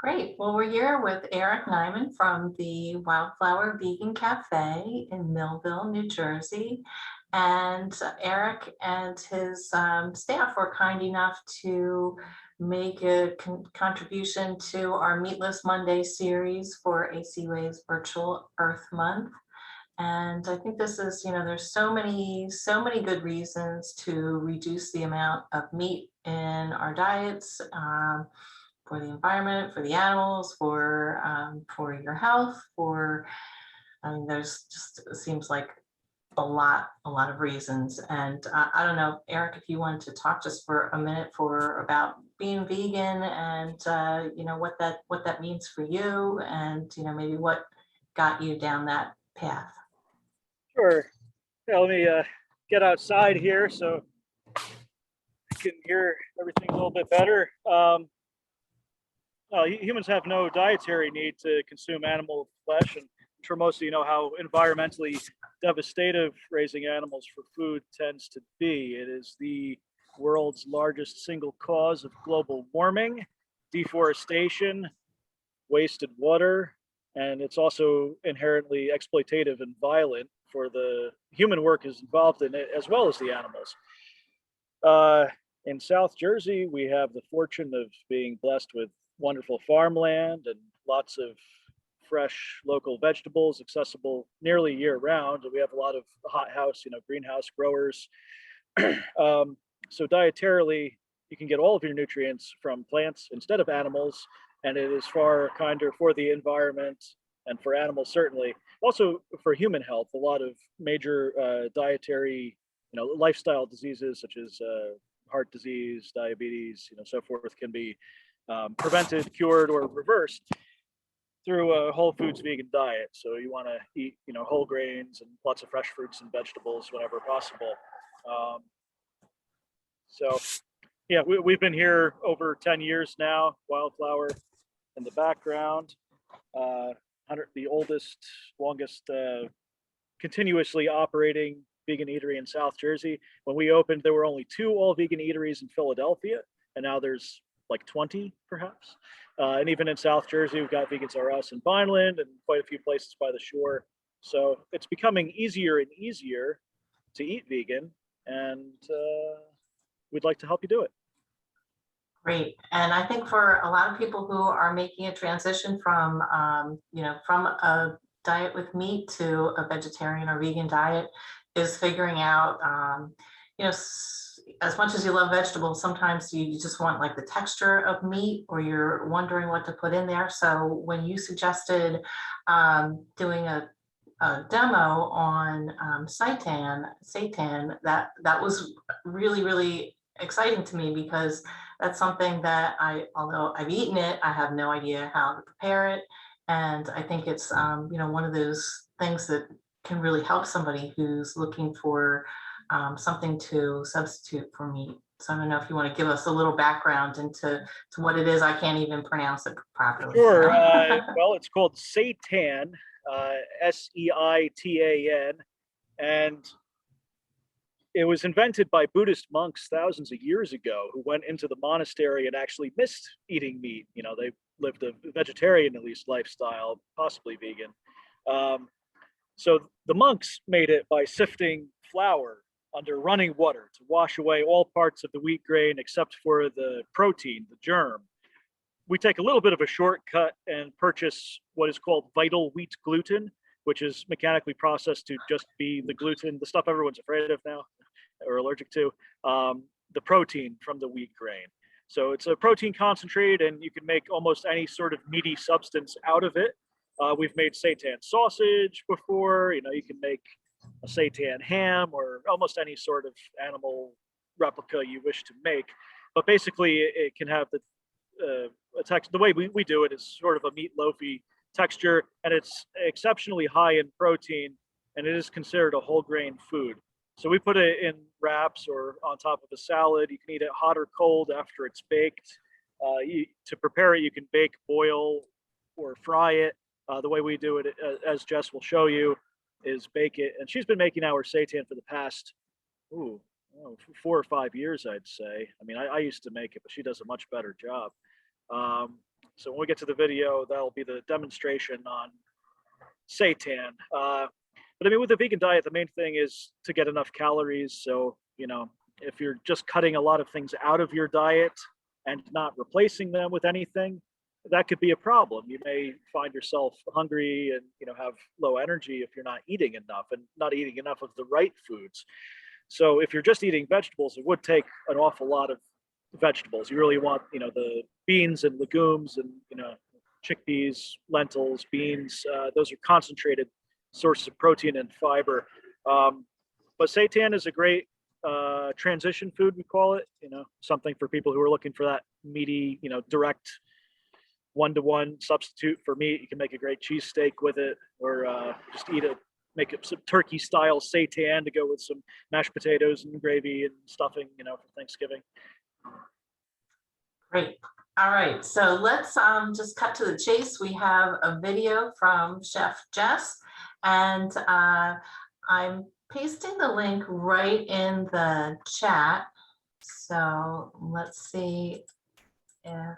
Great. Well, we're here with Eric Nyman from the Wildflower Vegan Café in Millville, New Jersey. And Eric and his staff were kind enough to make a contribution to our Meatless Monday series for ACUA's Virtual Earth Month. And I think this is, there's so many good reasons to reduce the amount of meat in our diets. For the environment, for the animals, for your health, there's just, it seems like a lot of reasons. And I don't know, Eric, if you wanted to talk just for a minute about being vegan and what that means for you, and maybe what got you down that path. Sure. Yeah, let me get outside here so I can hear everything a little bit better. Humans have no dietary need to consume animal flesh, and I'm sure most of you know how environmentally devastating raising animals for food tends to be. It is the world's largest single cause of global warming, deforestation, wasted water, and it's also inherently exploitative and violent for the human work is involved in it, as well as the animals. In South Jersey, we have the fortune of being blessed with wonderful farmland and lots of fresh local vegetables accessible nearly year round. We have a lot of hothouse, greenhouse growers. So dietarily, you can get all of your nutrients from plants instead of animals, and it is far kinder for the environment and for animals, certainly. Also for human health, a lot of major dietary, lifestyle diseases such as heart disease, diabetes, so forth can be prevented, cured, or reversed through a whole foods vegan diet. So you want to eat, whole grains and lots of fresh fruits and vegetables whenever possible. So yeah, we've been here over 10 years now. Wildflower in the background, the oldest, longest, continuously operating vegan eatery in South Jersey. When we opened, there were only 2 all vegan eateries in Philadelphia, and now there's like 20 perhaps. And even in South Jersey, we've got Vegans R Us in Vineland and quite a few places by the shore. So it's becoming easier and easier to eat vegan, and we'd like to help you do it. Great. And I think for a lot of people who are making a transition from from a diet with meat to a vegetarian or vegan diet is figuring out, as much as you love vegetables, sometimes you just want like the texture of meat, or you're wondering what to put in there. So when you suggested doing a demo on seitan, that was really, really exciting to me, because that's something that although I've eaten it, I have no idea how to prepare it. And I think it's, one of those things that can really help somebody who's looking for something to substitute for meat. So I don't know if you want to give us a little background into what it is. I can't even pronounce it properly. Sure. Well, it's called seitan, Seitan, and it was invented by Buddhist monks thousands of years ago who went into the monastery and actually missed eating meat. They lived a vegetarian, at least, lifestyle, possibly vegan. So the monks made it by sifting flour under running water to wash away all parts of the wheat grain except for the protein, the germ. We take a little bit of a shortcut and purchase what is called vital wheat gluten, which is mechanically processed to just be the gluten, the stuff everyone's afraid of now or allergic to, the protein from the wheat grain. So it's a protein concentrate, and you can make almost any sort of meaty substance out of it. We've made seitan sausage before. You can make a seitan ham or almost any sort of animal replica you wish to make. But basically, it can have the text. The way we do it is sort of a meatloafy texture, and it's exceptionally high in protein, and it is considered a whole grain food. So we put it in wraps or on top of a salad. You can eat it hot or cold after it's baked. To prepare it, you can bake, boil, or fry it. The way we do it, as Jess will show you, is bake it. And she's been making our seitan for the past 4 or 5 years, I'd say. I mean, I used to make it, but she does a much better job. So when we get to the video, that'll be the demonstration on seitan. But I mean, with the vegan diet, the main thing is to get enough calories. So, if you're just cutting a lot of things out of your diet and not replacing them with anything, that could be a problem. You may find yourself hungry and, have low energy if you're not eating enough and not eating enough of the right foods. So if you're just eating vegetables, it would take an awful lot of vegetables. You really want, the beans and legumes and, chickpeas, lentils, beans. Those are concentrated sources of protein and fiber. But seitan is a great transition food, we call it, something for people who are looking for that meaty, direct one-to-one substitute for meat. You can make a great cheesesteak with it, or just make it some turkey style seitan to go with some mashed potatoes and gravy and stuffing, for Thanksgiving. Great. All right, so let's just cut to the chase. We have a video from Chef Jess, and I'm pasting the link right in the chat. So let's see if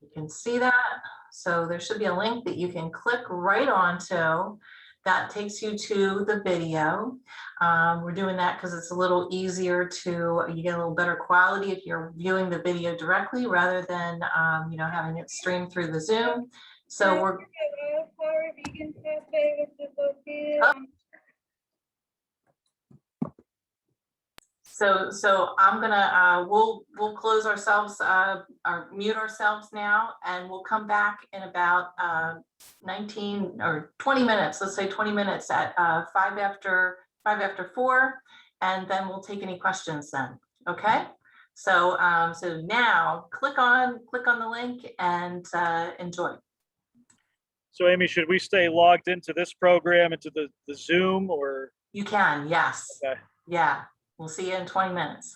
you can see that. So there should be a link that you can click right onto. That takes you to the video. We're doing that because it's a little easier you get a little better quality if you're viewing the video directly rather than, having it streamed through the Zoom. So we're. Wildflower Vegan Café, which is located. So I'm gonna, we'll close ourselves, or mute ourselves now, and we'll come back in about 19 or 20 minutes, let's say 20 minutes at 5 after 4, and then we'll take any questions then, okay? So so now click on the link and enjoy. So Amy, should we stay logged into this program, into the Zoom, or? You can, yes. Okay. Yeah. We'll see you in 20 minutes.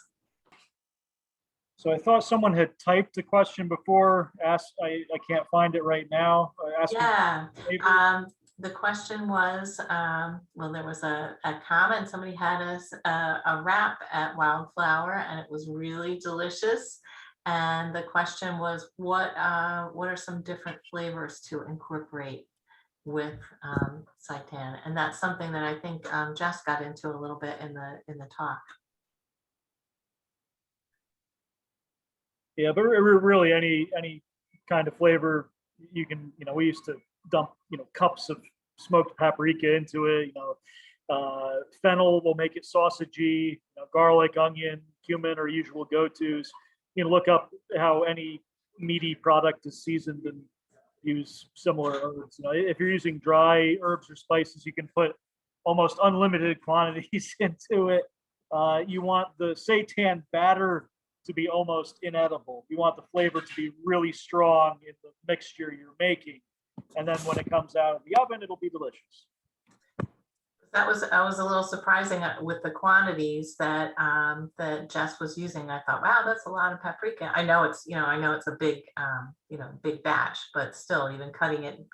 So I thought someone had typed a question before. I can't find it right now. Yeah. The question was, well, there was a comment. Somebody had a wrap at Wildflower, and it was really delicious. And the question was, what are some different flavors to incorporate with seitan? And that's something that I think Jess got into a little bit in the talk. Yeah, but really any kind of flavor you can, we used to dump, cups of smoked paprika into it, fennel will make it sausagey, garlic, onion, cumin are usual go-tos. Look up how any meaty product is seasoned and use similar herbs. If you're using dry herbs or spices, you can put almost unlimited quantities into it. You want the seitan batter to be almost inedible. You want the flavor to be really strong in the mixture you're making. And then when it comes out of the oven, it'll be delicious. That was a little surprising with the quantities that that Jess was using. I thought, wow, that's a lot of paprika. I know it's a big big batch, but still, even cutting it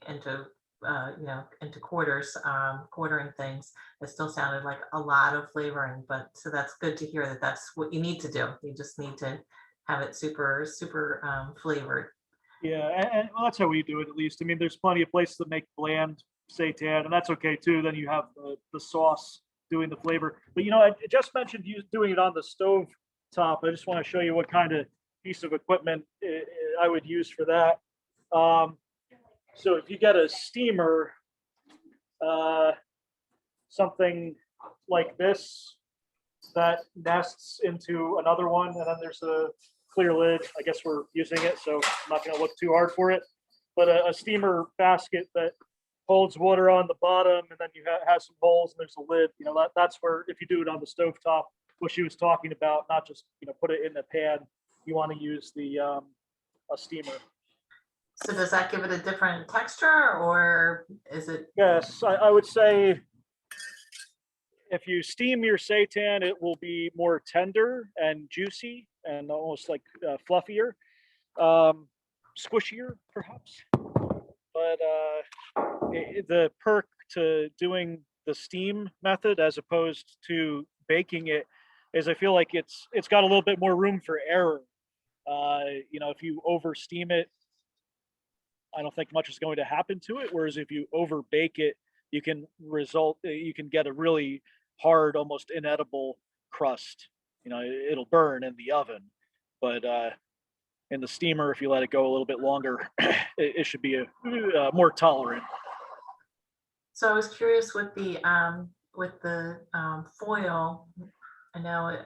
into into quarters, quartering things, it still sounded like a lot of flavoring. But so that's good to hear that that's what you need to do. You just need to have it super flavored. Yeah, and well, that's how we do it, at least. I mean, there's plenty of places that make bland seitan, and that's okay too. Then you have the sauce doing the flavor. But I just mentioned you doing it on the stove top. I just want to show you what kind of piece of equipment I would use for that. So if you get a steamer, something like this that nests into another one, and then there's a clear lid. I guess we're using it, so I'm not going to look too hard for it. But a steamer basket that holds water on the bottom, and then you have some holes, and there's a lid. That's where, if you do it on the stovetop, what she was talking about, not just put it in the pan. You want to use the a steamer. So does that give it a different texture, or is it? Yes, I would say if you steam your seitan, it will be more tender and juicy and almost like fluffier, squishier perhaps. But the perk to doing the steam method as opposed to baking it is I feel like it's got a little bit more room for error. If you over steam it, I don't think much is going to happen to it. Whereas if you over bake it, you can get a really hard, almost inedible crust. It'll burn in the oven, but in the steamer, if you let it go a little bit longer, it should be more tolerant. So I was curious with the foil. I know it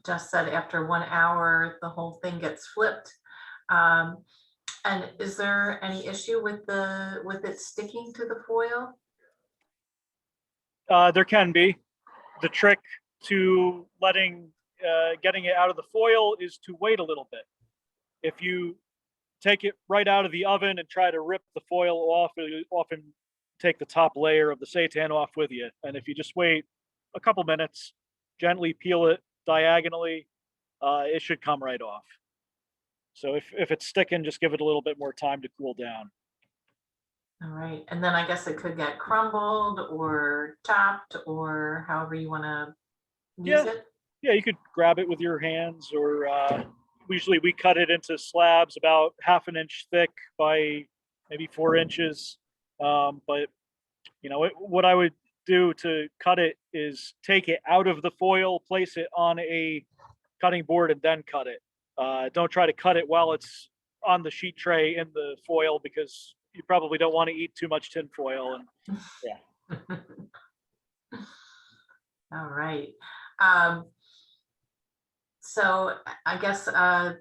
just said after 1 hour, the whole thing gets flipped. And is there any issue with it sticking to the foil? There can be. The trick to getting it out of the foil is to wait a little bit. If you take it right out of the oven and try to rip the foil off, you often take the top layer of the seitan off with you. And if you just wait a couple minutes, gently peel it diagonally, it should come right off. So if it's sticking, just give it a little bit more time to cool down. All right, and then I guess it could get crumbled or chopped or however you want to use it. Yeah, you could grab it with your hands, or usually we cut it into slabs about 1/2 inch thick by maybe 4 inches. But what I would do to cut it is take it out of the foil, place it on a cutting board, and then cut it. Don't try to cut it while it's on the sheet tray in the foil, because you probably don't want to eat too much tin foil. And yeah. All right. So I guess I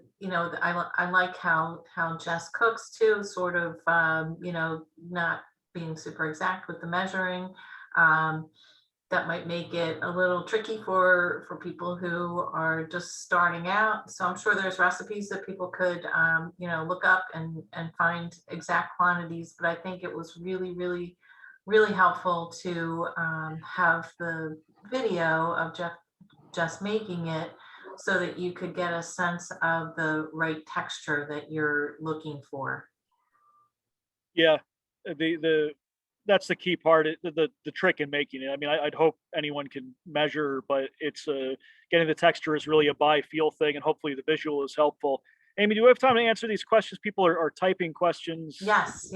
like how Jess cooks too, sort of not being super exact with the measuring. That might make it a little tricky for people who are just starting out. So I'm sure there's recipes that people could look up and find exact quantities. But I think it was really, really, really helpful to have the video of just making it, so that you could get a sense of the right texture that you're looking for. Yeah, that's the key part, the trick in making it. I mean, I'd hope anyone can measure, but it's getting the texture is really a by feel thing, and hopefully the visual is helpful. Amy, do we have time to answer these questions? People are typing questions. Yes,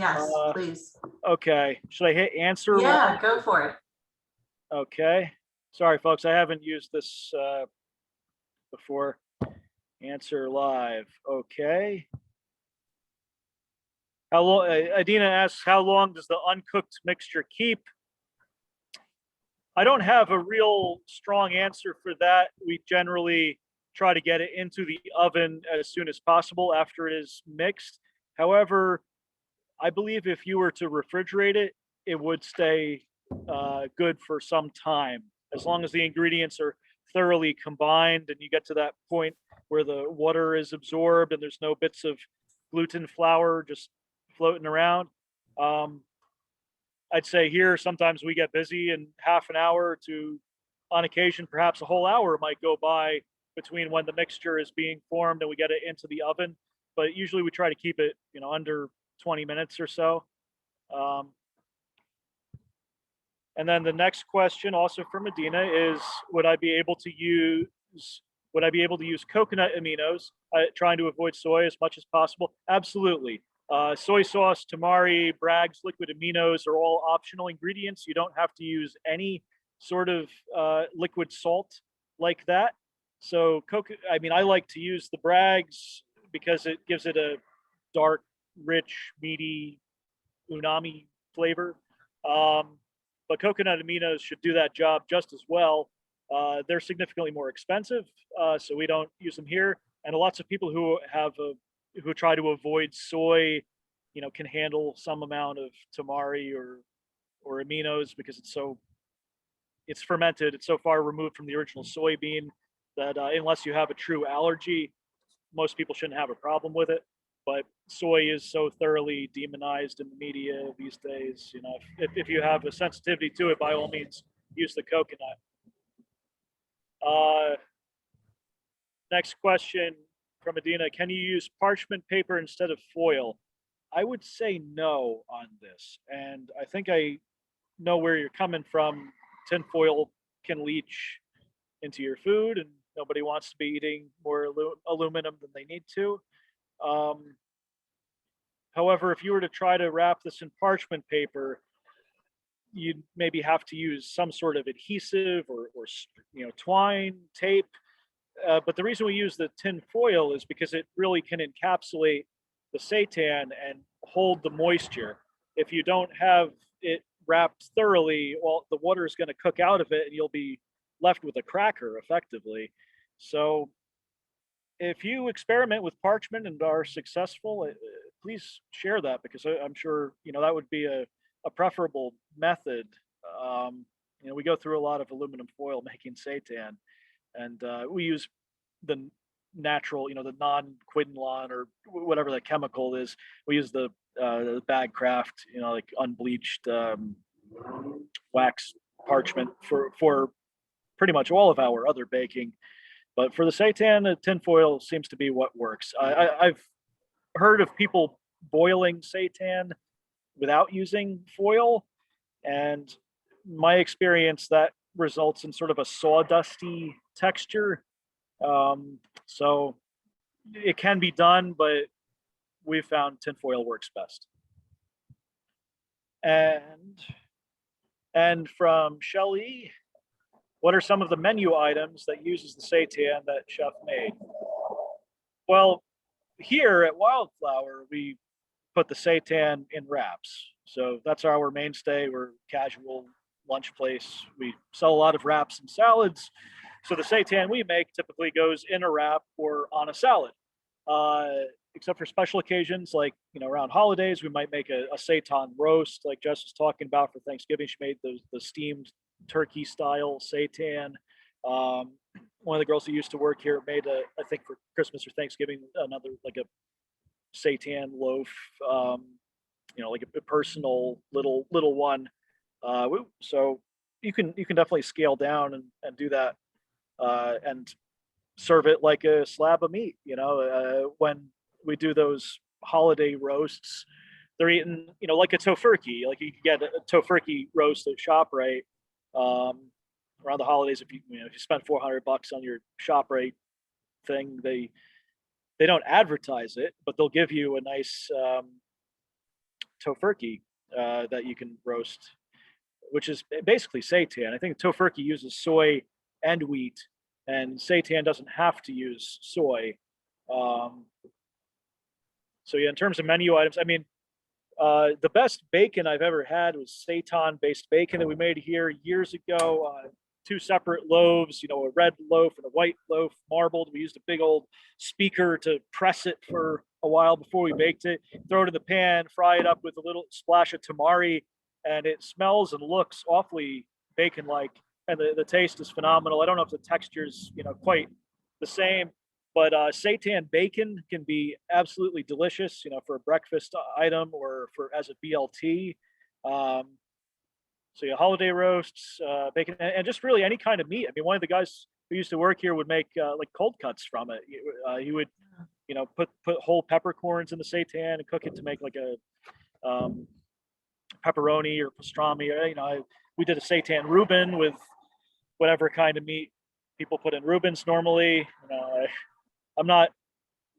please. Okay, should I hit answer? Yeah, go for it. Okay, sorry folks, I haven't used this before. Answer live. Okay. How long? Adina asks, how long does the uncooked mixture keep? I don't have a real strong answer for that. We generally try to get it into the oven as soon as possible after it is mixed. However, I believe if you were to refrigerate it, it would stay good for some time, as long as the ingredients are thoroughly combined and you get to that point where the water is absorbed and there's no bits of gluten flour just floating around. I'd say here sometimes we get busy, and half an hour to, on occasion, perhaps a whole hour might go by between when the mixture is being formed and we get it into the oven. But usually we try to keep it, under 20 minutes or so. And then the next question, also from Medina, is would I be able to use coconut aminos, trying to avoid soy as much as possible? Absolutely. Soy sauce, tamari, Bragg's liquid aminos are all optional ingredients. You don't have to use any sort of liquid salt like that. So I like to use the Bragg's because it gives it a dark, rich, meaty, umami flavor. But coconut aminos should do that job just as well. They're significantly more expensive, so we don't use them here. And lots of people who try to avoid soy, can handle some amount of tamari or aminos, because it's fermented. It's so far removed from the original soybean that unless you have a true allergy, most people shouldn't have a problem with it. But soy is so thoroughly demonized in the media these days. If you have a sensitivity to it, by all means, use the coconut. Next question from Medina: can you use parchment paper instead of foil? I would say no on this, and I think I know where you're coming from. Tin foil can leach into your food and Nobody wants to be eating more aluminum than they need to. Um, However, if you were to try to wrap this in parchment paper, you'd maybe have to use some sort of adhesive or twine, tape. But the reason we use the tin foil is because it really can encapsulate the seitan and hold the moisture. If you don't have it wrapped thoroughly, well, the water is going to cook out of it and you'll be left with a cracker effectively. So if you experiment with parchment and are successful, please share that, because I'm sure that would be a preferable method. We go through a lot of aluminum foil making seitan, and we use the natural, the non-quinolone or whatever the chemical is. We use the bag craft, like unbleached wax parchment for pretty much all of our other baking. But for the seitan, the tinfoil seems to be what works. I've heard of people boiling seitan without using foil, and my experience, that results in sort of a sawdusty texture. So it can be done, but we've found tinfoil works best. And from Shelley, what are some of the menu items that uses the seitan that chef made? Well, here at Wildflower, we put the seitan in wraps. So that's our mainstay. We're a casual lunch place. We sell a lot of wraps and salads. So the seitan we make typically goes in a wrap or on a salad. Except for special occasions, like around holidays, we might make a seitan roast, like Jess was talking about for Thanksgiving. She made the steamed turkey style seitan. One of the girls who used to work here made I think for Christmas or Thanksgiving, another like a seitan loaf, like a personal little one. So you can definitely scale down and do that, and serve it like a slab of meat. When we do those holiday roasts, they're eaten, like a tofurkey. Like you can get a tofurkey roast at ShopRite around the holidays. If you spend $400 on your ShopRite thing, they don't advertise it, but they'll give you a nice tofurkey that you can roast, which is basically seitan. I think tofurkey uses soy and wheat, and seitan doesn't have to use soy. So yeah, in terms of menu items, I mean, the best bacon I've ever had was seitan-based bacon that we made here years ago. 2 separate loaves, a red loaf and a white loaf, marbled. We used a big old speaker to press it for a while before we baked it. Throw it in the pan, fry it up with a little splash of tamari, and it smells and looks awfully bacon-like, and the taste is phenomenal. I don't know if the texture's quite the same, but seitan bacon can be absolutely delicious, for a breakfast item or as a BLT. So yeah, holiday roasts, bacon, and just really any kind of meat. I mean, one of the guys who used to work here would make like cold cuts from it. He would, put whole peppercorns in the seitan and cook it to make like a pepperoni or pastrami. We did a seitan Reuben with whatever kind of meat people put in Reubens normally. I'm not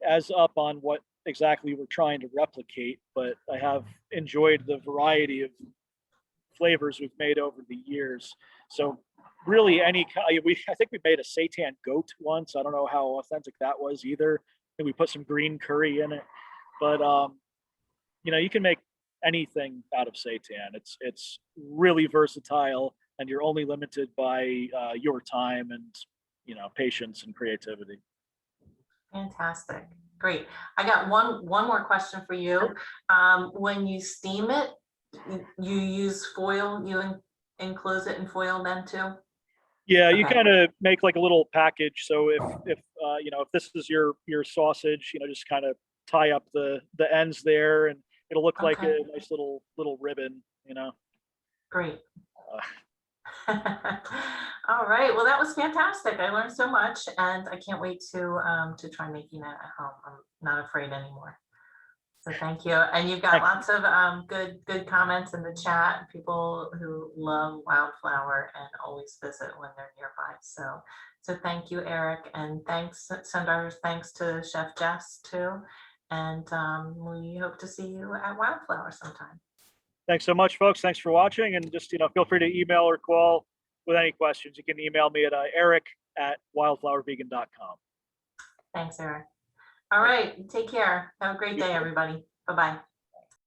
as up on what exactly we're trying to replicate, but I have enjoyed the variety of flavors we've made over the years. So really I think we made a seitan goat once. I don't know how authentic that was either. And we put some green curry in it, but you can make anything out of seitan. It's really versatile, and you're only limited by your time and patience and creativity. Fantastic. Great. I got one more question for you. Sure. When you steam it, you use foil, you enclose it in foil then too? Yeah, you Okay. kind of make like a little package. So if this is your sausage, just kind of tie up the ends there, and it'll look like Okay. a nice little ribbon. Great. All right. Well, that was fantastic. I learned so much, and I can't wait to try making that at home. I'm not afraid anymore. So thank you. And you've got lots of good comments in the chat. People who love Wildflower and always visit when they're nearby. So So thank you, Eric, and send our thanks to Chef Jess too. And we hope to see you at Wildflower sometime. Thanks so much, folks. Thanks for watching. And just, feel free to email or call with any questions. You can email me at eric@wildflowervegan.com. Thanks, Eric. All right, take care. Have a great day, everybody. Bye-bye.